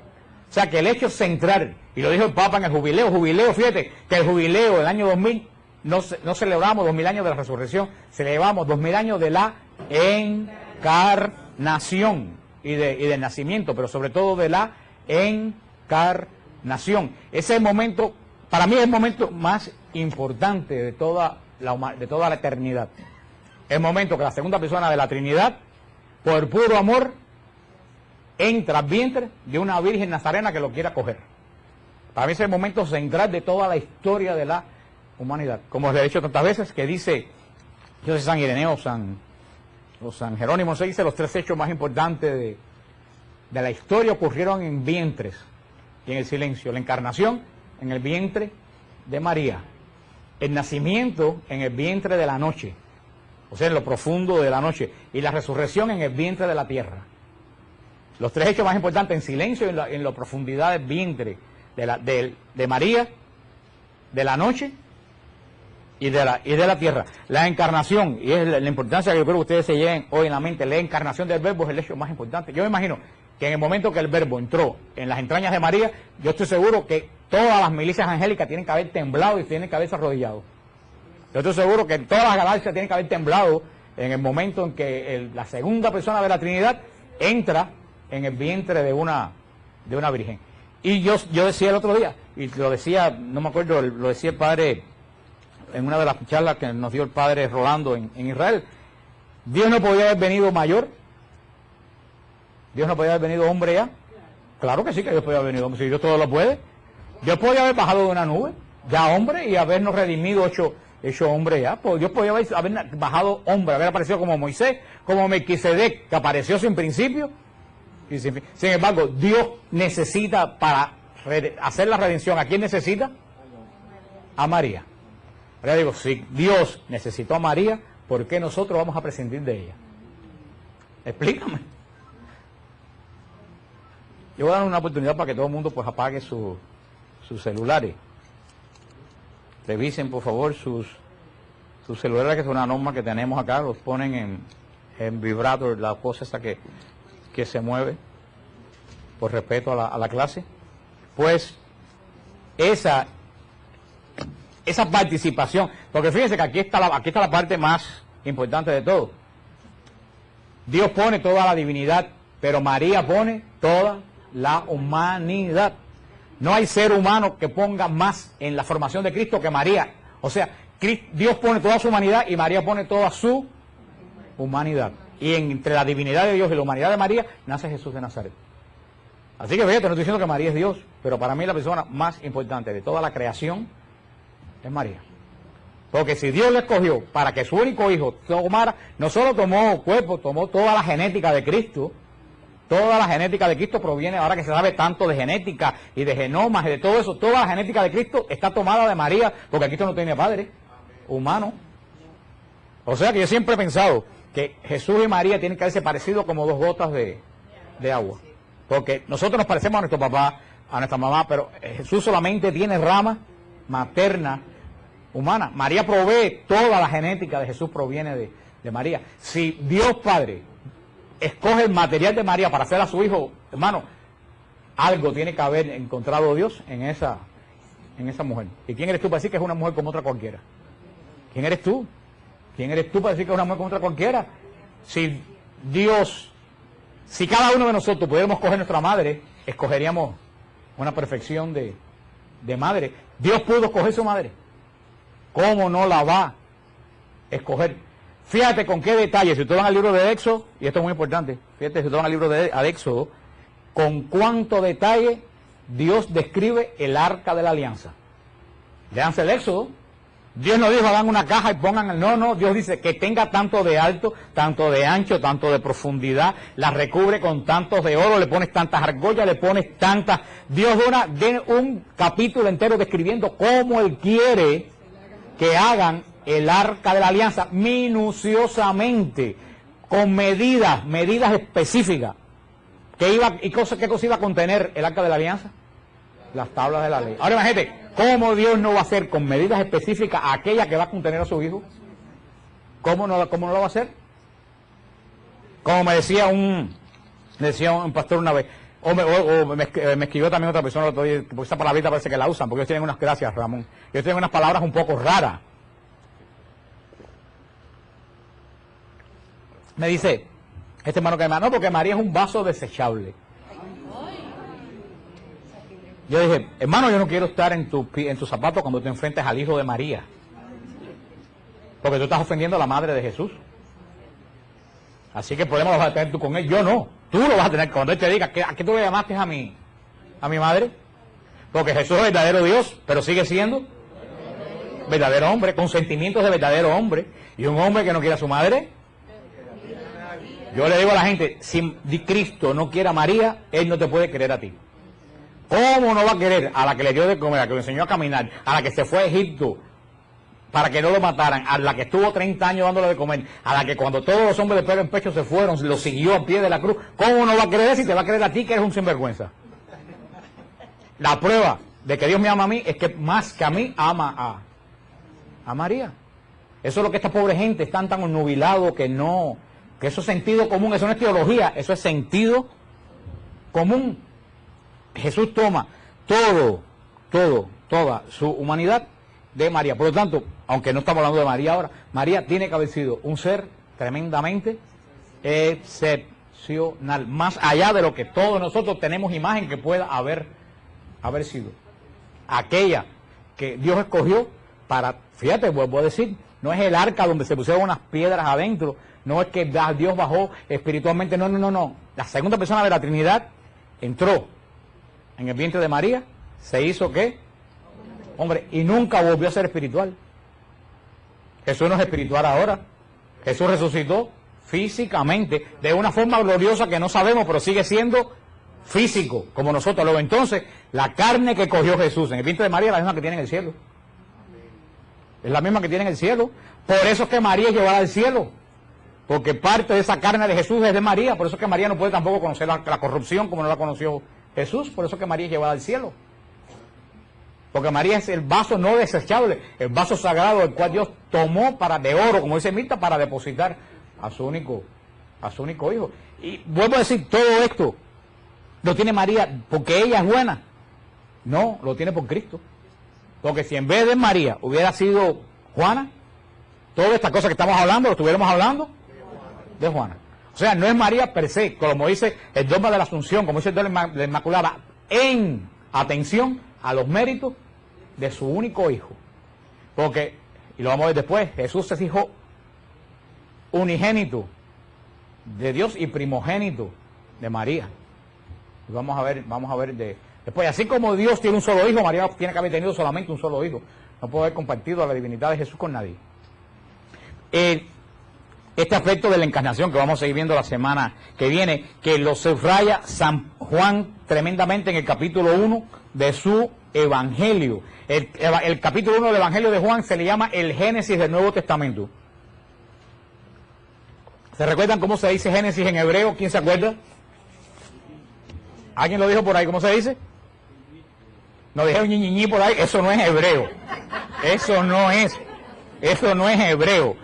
O sea que el hecho central, y lo dijo el Papa en el jubileo, fíjate, que el jubileo del año 2000, no celebramos 2000 años de la resurrección, celebramos 2000 años de la encarnación y del nacimiento, pero sobre todo de la encarnación. Ese es el momento, para mí es el momento más importante de toda la eternidad. El momento que la segunda persona de la Trinidad, por puro amor, entra al vientre de una virgen nazarena que lo quiera coger. Para mí ese es el momento central de toda la historia de la humanidad. Como os he dicho tantas veces, que dice, yo sé San Ireneo, San Jerónimo, se dice los 3 hechos más importantes de la historia ocurrieron en vientres y en el silencio. La encarnación en el vientre de María, el nacimiento en el vientre de la noche, o sea, en lo profundo de la noche, y la resurrección en el vientre de la tierra. Los 3 hechos más importantes en silencio y en la profundidad del vientre de María, de la noche y de la tierra. La encarnación, y es la importancia que yo creo que ustedes se lleven hoy en la mente, la encarnación del Verbo es el hecho más importante. Yo me imagino que en el momento que el Verbo entró en las entrañas de María, yo estoy seguro que todas las milicias angélicas tienen que haber temblado y tienen que haberse arrodillado. Yo estoy seguro que todas las galaxias tienen que haber temblado en el momento en que la segunda persona de la Trinidad entra en el vientre de una virgen. Y yo decía el otro día, y lo decía, no me acuerdo, lo decía el padre en una de las charlas que nos dio el padre Rolando en Israel, Dios no podía haber venido mayor, Dios no podía haber venido hombre ya. Claro que sí que Dios podía haber venido hombre, si Dios todo lo puede. Dios podía haber bajado de una nube, ya hombre, y habernos redimido hecho hombre ya. Pues Dios podía haber bajado hombre, haber aparecido como Moisés, como Melquisedec, que apareció sin principio. Y sin embargo, Dios necesita para hacer la redención, ¿a quién necesita? A María. Ahora digo, si Dios necesitó a María, ¿por qué nosotros vamos a prescindir de ella? Explícame. Yo voy a dar una oportunidad para que todo el mundo pues apague sus celulares. Revisen por favor sus celulares, que es una norma que tenemos acá, los ponen en vibrato, la cosa esa que se mueve, por respeto a la clase. Pues esa participación, porque fíjense que aquí está la parte más importante de todo. Dios pone toda la divinidad, pero María pone toda la humanidad. No hay ser humano que ponga más en la formación de Cristo que María. O sea, Dios pone toda su humanidad y María pone toda su humanidad. Y entre la divinidad de Dios y la humanidad de María nace Jesús de Nazaret. Así que fíjate, no estoy diciendo que María es Dios, pero para mí la persona más importante de toda la creación es María. Porque si Dios le escogió para que su único hijo tomara, no solo tomó cuerpo, tomó toda la genética de Cristo. Toda la genética de Cristo proviene, ahora que se sabe tanto de genética y de genomas y de todo eso, toda la genética de Cristo está tomada de María, porque Cristo no tiene padre humano. O sea que yo siempre he pensado que Jesús y María tienen que haberse parecido como 2 gotas de agua. Porque nosotros nos parecemos a nuestro papá, a nuestra mamá, pero Jesús solamente tiene rama materna humana. María provee, toda la genética de Jesús proviene de María. Si Dios Padre escoge el material de María para hacer a su hijo, hermano, algo tiene que haber encontrado Dios en esa mujer. ¿Y quién eres tú para decir que es una mujer como otra cualquiera? ¿Quién eres tú? ¿Quién eres tú para decir que es una mujer como otra cualquiera? Si cada uno de nosotros pudiéramos escoger nuestra madre, escogeríamos una perfección de madre. Dios pudo escoger su madre. ¿Cómo no la va a escoger? Fíjate con qué detalle, si ustedes van al libro de Éxodo, y esto es muy importante, fíjate, si ustedes van al libro de Éxodo, con cuánto detalle Dios describe el arca de la alianza. Léanse el Éxodo. Dios no dijo hagan una caja y pongan no, Dios dice que tenga tanto de alto, tanto de ancho, tanto de profundidad, la recubre con tantos de oro, le pones tantas argollas, le pones tantas. Dios de un capítulo entero describiendo cómo Él quiere que hagan el arca de la alianza minuciosamente, con medidas específicas. ¿Qué cosa iba a contener el arca de la alianza? Las tablas de la ley. Ahora imagínate, ¿cómo Dios no va a hacer con medidas específicas aquella que va a contener a su hijo? ¿Cómo no lo va a hacer? Como me decía un pastor una vez, me escribió también otra persona el otro día, porque esa palabrita parece que la usan, porque ellos tienen unas gracias, Ramón. Ellos tienen unas palabras un poco raras. Me dice, este hermano que me no, porque María es un vaso desechable. Yo dije, hermano, yo no quiero estar en tus zapatos cuando te enfrentes al hijo de María. Porque tú estás ofendiendo a la madre de Jesús. Así que el problema lo vas a tener tú con él. Yo no. Tú lo vas a tener cuando él te diga, ¿a qué tú le llamaste a mi madre? Porque Jesús es verdadero Dios, pero sigue siendo verdadero hombre, con sentimientos de verdadero hombre. Y un hombre que no quiere a su madre. Yo le digo a la gente, si Cristo no quiere a María, Él no te puede querer a ti. ¿Cómo no va a querer a la que le dio de comer, a la que le enseñó a caminar, a la que se fue a Egipto para que no lo mataran, a la que estuvo 30 años dándole de comer, a la que cuando todos los hombres de pelo en pecho se fueron, lo siguió a pie de la cruz? ¿Cómo no va a querer si te va a querer a ti, que eres un sinvergüenza? La prueba de que Dios me ama a mí es que más que a mí ama a María. Eso es lo que esta pobre gente están tan obnubilados que eso es sentido común, eso no es teología, eso es sentido común. Jesús toma toda su humanidad de María. Por lo tanto, aunque no estamos hablando de María ahora, María tiene que haber sido un ser tremendamente excepcional, más allá de lo que todos nosotros tenemos imagen que pueda haber sido. Aquella que Dios escogió para, fíjate, vuelvo a decir, no es el arca donde se pusieron unas piedras adentro, no es que Dios bajó espiritualmente, no. La segunda persona de la Trinidad entró en el vientre de María, se hizo ¿qué? Hombre, y nunca volvió a ser espiritual. Jesús no es espiritual ahora. Jesús resucitó físicamente, de una forma gloriosa que no sabemos, pero sigue siendo físico, como nosotros. Luego entonces, la carne que cogió Jesús en el vientre de María es la misma que tiene en el cielo. Es la misma que tiene en el cielo. Por eso es que María es llevada al cielo. Porque parte de esa carne de Jesús es de María. Por eso es que María no puede tampoco conocer la corrupción como no la conoció Jesús. Por eso es que María es llevada al cielo. Porque María es el vaso no desechable, el vaso sagrado, el cual Dios tomó de oro, como dice Mirta, para depositar a su único hijo. Y vuelvo a decir, todo esto lo tiene María porque ella es buena. No, lo tiene por Cristo. Porque si en vez de María hubiera sido Juana, todas estas cosas que estamos hablando, lo estuviéramos hablando de Juana. O sea, no es María per se, como dice el dogma de la Asunción, como dice el dogma de la Inmaculada, en atención a los méritos de su único hijo. Porque, y lo vamos a ver después, Jesús es hijo unigénito de Dios y primogénito de María. Y vamos a ver después, así como Dios tiene un solo hijo, María tiene que haber tenido solamente un solo hijo. No puede haber compartido la divinidad de Jesús con nadie. Este aspecto de la encarnación que vamos a seguir viendo la semana que viene, que lo subraya San Juan tremendamente en el capítulo 1 de su Evangelio. El capítulo 1 del Evangelio de Juan se le llama el Génesis del Nuevo Testamento. ¿Se recuerdan cómo se dice Génesis en hebreo? ¿Quién se acuerda? ¿Alguien lo dijo por ahí? ¿Cómo se dice? No dijeron ñiñiñi por ahí. Eso no es hebreo. Eso no es hebreo.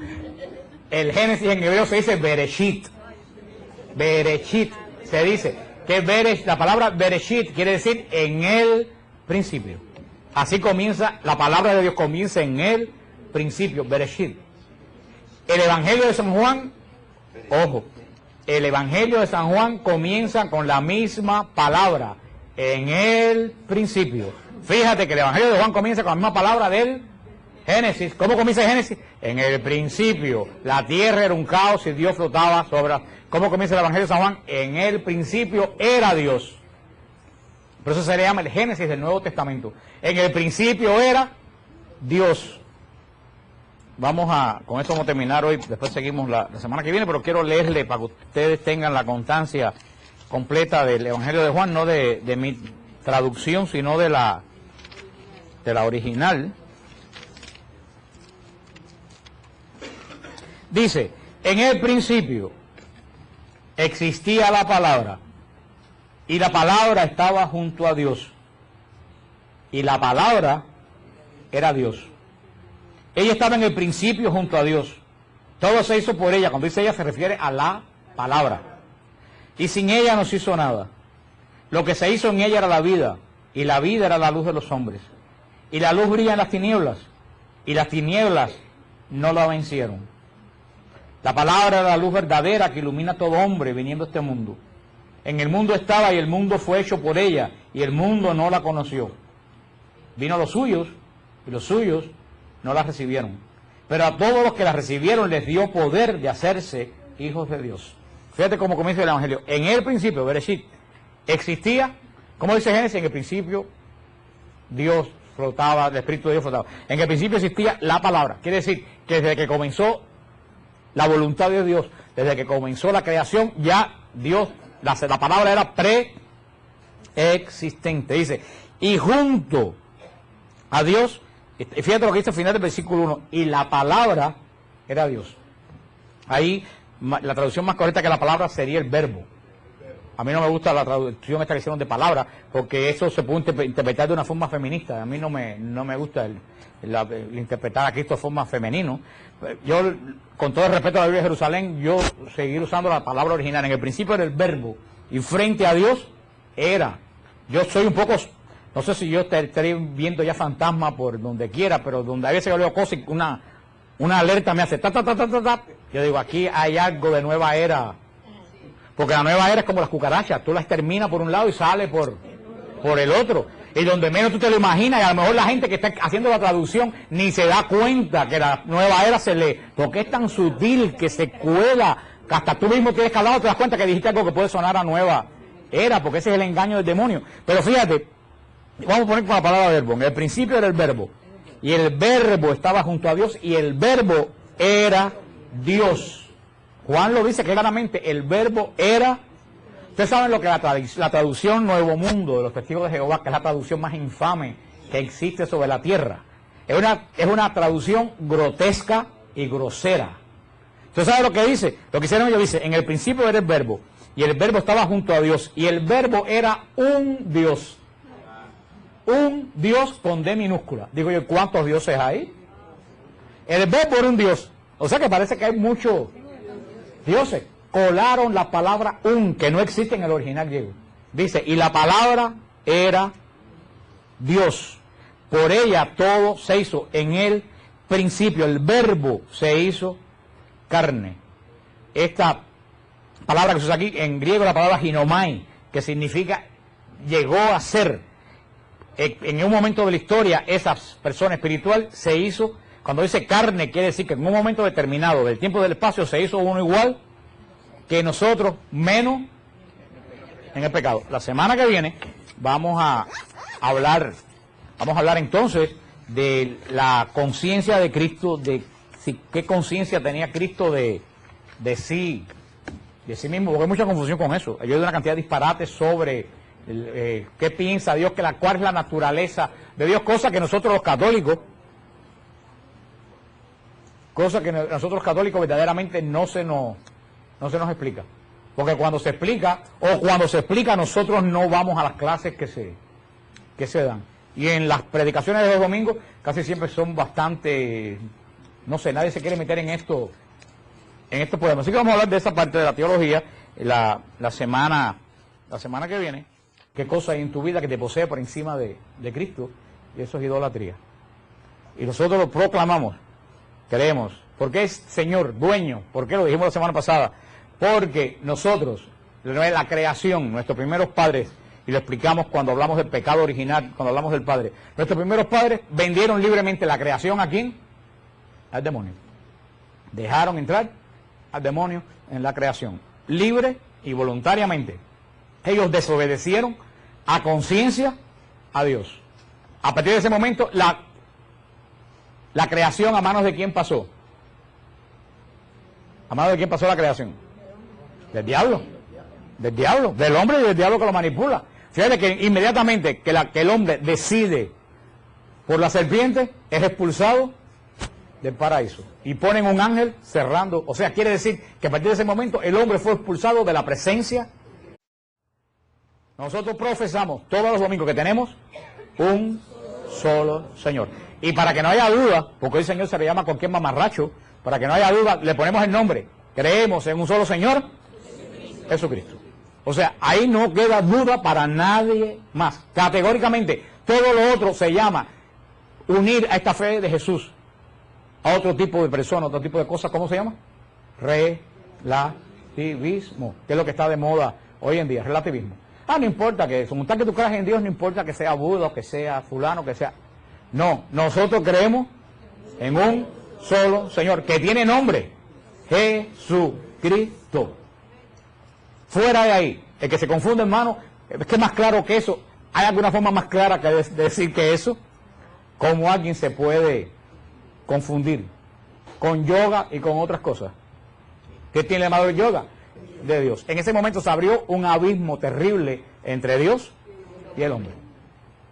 El Génesis en hebreo se dice Bereshit. Bereshit se dice que la palabra Bereshit quiere decir en el principio. Así comienza, la palabra de Dios comienza en el principio, Bereshit. El Evangelio de San Juan, ojo, el Evangelio de San Juan comienza con la misma palabra, en el principio. Fíjate que el Evangelio de Juan comienza con la misma palabra del Génesis. ¿Cómo comienza el Génesis? En el principio, la tierra era un caos y Dios flotaba ¿Cómo comienza el Evangelio de San Juan? En el principio era Dios. Por eso se le llama el Génesis del Nuevo Testamento. En el principio era Dios. Con esto vamos a terminar hoy, después seguimos la semana que viene, pero quiero leerle para que ustedes tengan la constancia completa del Evangelio de Juan, no de mi traducción, sino de la original. Dice, en el principio existía la palabra, y la palabra estaba junto a Dios, y la palabra era Dios. Ella estaba en el principio junto a Dios. Todo se hizo por ella. Cuando dice ella se refiere a la palabra. Y sin ella no se hizo nada. Lo que se hizo en ella era la vida, y la vida era la luz de los hombres. Y la luz brilla en las tinieblas, y las tinieblas no la vencieron. La palabra era la luz verdadera que ilumina a todo hombre viniendo a este mundo. En el mundo estaba, y el mundo fue hecho por ella, y el mundo no la conoció. Vino a los suyos, y los suyos no la recibieron. Pero a todos los que la recibieron les dio poder de hacerse hijos de Dios. Fíjate cómo comienza el Evangelio. En el principio, Bereshit, existía, como dice Génesis, en el principio Dios flotaba, el Espíritu de Dios flotaba. En el principio existía la palabra. Quiere decir que desde que comenzó la voluntad de Dios, desde que comenzó la creación, ya Dios, la palabra era preexistente. Dice, y junto a Dios, fíjate lo que dice al final del versículo 1, y la palabra era Dios. Ahí la traducción más correcta que la palabra sería el verbo. A mí no me gusta la traducción esta que hicieron de palabra, porque eso se puede interpretar de una forma feminista. A mí no me gusta el interpretar a Cristo de forma femenino. Yo, con todo el respeto a la Biblia de Jerusalén, yo seguir usando la palabra original. En el principio era el verbo, y frente a Dios era. Yo soy un poco, no sé si yo estaría viendo ya fantasma por donde quiera, pero donde a veces yo leo cosas y una alerta me hace ta. Yo digo, aquí hay algo de nueva era. Porque la nueva era es como las cucarachas, tú las terminas por un lado y sales por el otro. Y donde menos tú te lo imaginas, y a lo mejor la gente que está haciendo la traducción ni se da cuenta que la nueva era se lee. Porque es tan sutil que se cuela, que hasta tú mismo tienes calado, te das cuenta que dijiste algo que puede sonar a nueva era, porque ese es el engaño del demonio. Pero fíjate, vamos a poner con la palabra verbo. En el principio era el verbo, y el verbo estaba junto a Dios, y el verbo era Dios. Juan lo dice claramente, el verbo era. Ustedes saben lo que la traducción Nuevo Mundo de los Testigos de Jehová, que es la traducción más infame que existe sobre la tierra. Es una traducción grotesca y grosera. ¿Ustedes saben lo que dice? Lo que hicieron ellos dice, en el principio era el verbo, y el verbo estaba junto a Dios, y el verbo era un Dios. Un Dios con D minúscula. Digo yo, ¿cuántos dioses hay? El verbo era un Dios. O sea que parece que hay muchos dioses. Colaron la palabra un, que no existe en el original griego. Dice, y la palabra era Dios. Por ella todo se hizo en el principio. El verbo se hizo carne. Esta palabra que se usa aquí en griego es la palabra ginomai, que significa llegó a ser. En un momento de la historia, esa persona espiritual se hizo. Cuando dice carne, quiere decir que en un momento determinado del tiempo y del espacio se hizo uno igual que nosotros, menos en el pecado. La semana que viene vamos a hablar entonces de la conciencia de Cristo, de qué conciencia tenía Cristo de sí mismo, porque hay mucha confusión con eso. Hay una cantidad de disparates sobre qué piensa Dios, cuál es la naturaleza de Dios, cosa que nosotros los católicos verdaderamente no se nos explica. Porque cuando se explica, nosotros no vamos a las clases que se dan. Y en las predicaciones de los domingos casi siempre son bastante, no sé, nadie se quiere meter en estos problemas. Así que vamos a hablar de esa parte de la teología la semana que viene. ¿Qué cosa hay en tu vida que te posee por encima de Cristo? Y eso es idolatría. Y nosotros lo proclamamos. Creemos. ¿Por qué es Señor, dueño? ¿Por qué lo dijimos la semana pasada? Porque nosotros, la creación, nuestros primeros padres, y lo explicamos cuando hablamos del pecado original, cuando hablamos del Padre, nuestros primeros padres vendieron libremente la creación ¿a quién? Al demonio. Dejaron entrar al demonio en la creación. libre y voluntariamente. Ellos desobedecieron a conciencia a Dios. A partir de ese momento, la creación, ¿a manos de quién pasó? ¿A manos de quién pasó la creación? Del diablo. Del diablo, del hombre y del diablo que lo manipula. Fíjate que inmediatamente que el hombre decide por la serpiente, es expulsado del paraíso. Y ponen un ángel cerrando. O sea, quiere decir que a partir de ese momento el hombre fue expulsado de la presencia. Nosotros profesamos todos los domingos que tenemos un solo Señor. Y para que no haya duda, porque hoy el Señor se le llama a cualquier mamarracho, para que no haya duda, le ponemos el nombre. Creemos en un solo Señor, Jesucristo. O sea, ahí no queda duda para nadie más. Categóricamente, todo lo otro se llama unir a esta fe de Jesús a otro tipo de persona, otro tipo de cosas. ¿Cómo se llama? Relativismo, que es lo que está de moda hoy en día, relativismo. No importa que, como tal que tú creas en Dios, no importa que sea Buda, que sea fulano, que sea... No, nosotros creemos en un solo Señor, que tiene nombre, Jesucristo. Fuera de ahí, el que se confunde, hermano, es que más claro que eso, ¿hay alguna forma más clara que decir que eso? ¿Cómo alguien se puede confundir con yoga y con otras cosas? ¿Qué tiene el llamado yoga? De Dios. En ese momento se abrió un abismo terrible entre Dios y el hombre.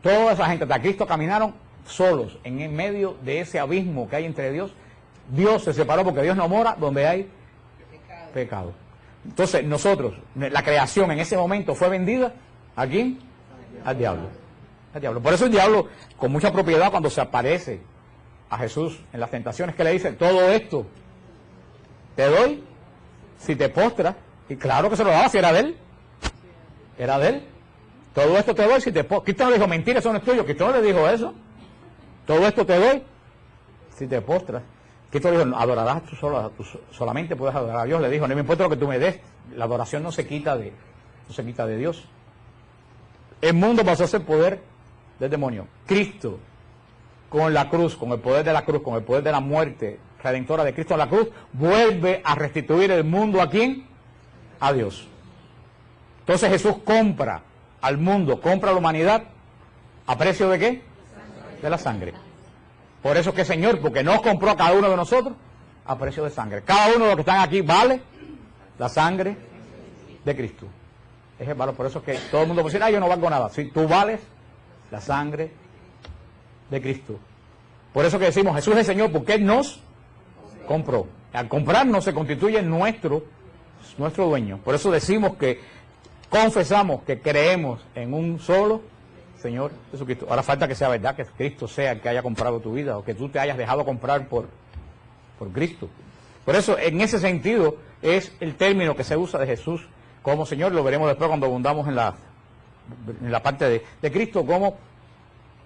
Toda esa gente hasta Cristo caminaron solos en medio de ese abismo que hay entre Dios. Dios se separó porque Dios no mora donde hay pecado. Entonces nosotros, la creación en ese momento fue vendida ¿a quién? Al diablo. Al diablo. Por eso el diablo, con mucha propiedad, cuando se aparece a Jesús en las tentaciones, que le dice, todo esto te doy si te postras. Y claro que se lo daba, si era de él. Era de él. Todo esto te doy si te postras. Cristo no le dijo, mentira, eso no es tuyo. Cristo no le dijo eso. Todo esto te doy si te postras. Cristo le dijo, adorarás tú solo, solamente puedes adorar a Dios. Le dijo, no me importa lo que tú me des. La adoración no se quita de Dios. El mundo pasó a ser poder del demonio. Cristo, con la cruz, con el poder de la cruz, con el poder de la muerte redentora de Cristo en la cruz, vuelve a restituir el mundo ¿a quién? A Dios. Entonces Jesús compra al mundo, compra a la humanidad, ¿a precio de qué? De la sangre. Por eso es que Señor, porque nos compró a cada uno de nosotros a precio de sangre. Cada uno de los que están aquí vale la sangre de Cristo. Es el valor. Por eso es que todo el mundo puede decir, yo no valgo nada. Si tú vales la sangre de Cristo. Por eso que decimos, Jesús es el Señor, porque Él nos compró. Al comprarnos se constituye nuestro dueño. Por eso decimos que confesamos que creemos en un solo Señor Jesucristo. Ahora falta que sea verdad, que Cristo sea el que haya comprado tu vida, o que tú te hayas dejado comprar por Cristo. Por eso, en ese sentido, es el término que se usa de Jesús como Señor. Lo veremos después cuando abundamos en la parte de Cristo, como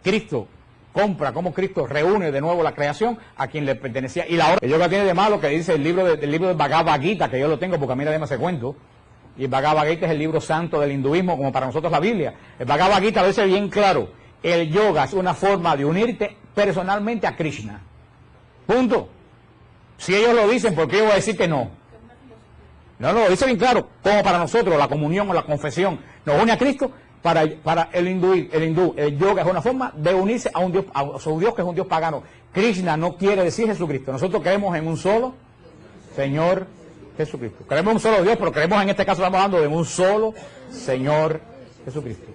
Cristo compra, como Cristo reúne de nuevo la creación a quien le pertenecía. Y la obra que yoga tiene de malo, que dice el libro del Bhagavad Gita, que yo lo tengo porque a mí nadie me hace cuento. Y el Bhagavad Gita es el libro santo del hinduismo, como para nosotros la Biblia. El Bhagavad Gita lo dice bien claro. El yoga es una forma de unirte personalmente a Krishna. Punto. Si ellos lo dicen, ¿por qué yo voy a decir que no? No, lo dice bien claro. Como para nosotros la comunión o la confesión nos une a Cristo, para el hindú, el yoga es una forma de unirse a un Dios, a su Dios que es un Dios pagano. Krishna no quiere decir Jesucristo. Nosotros creemos en un solo Señor Jesucristo. Creemos en un solo Dios, pero creemos en este caso, estamos hablando de un solo Señor Jesucristo.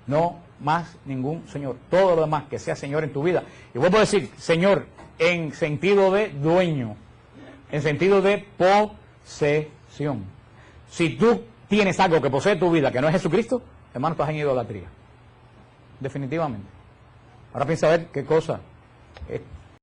No más ningún Señor. Todo lo demás que sea Señor en tu vida. Y vuelvo a decir, Señor, en sentido de dueño, en sentido de posesión. Si tú tienes algo que posee tu vida que no es Jesucristo, hermano, estás en idolatría. Definitivamente. Ahora piensa a ver qué cosa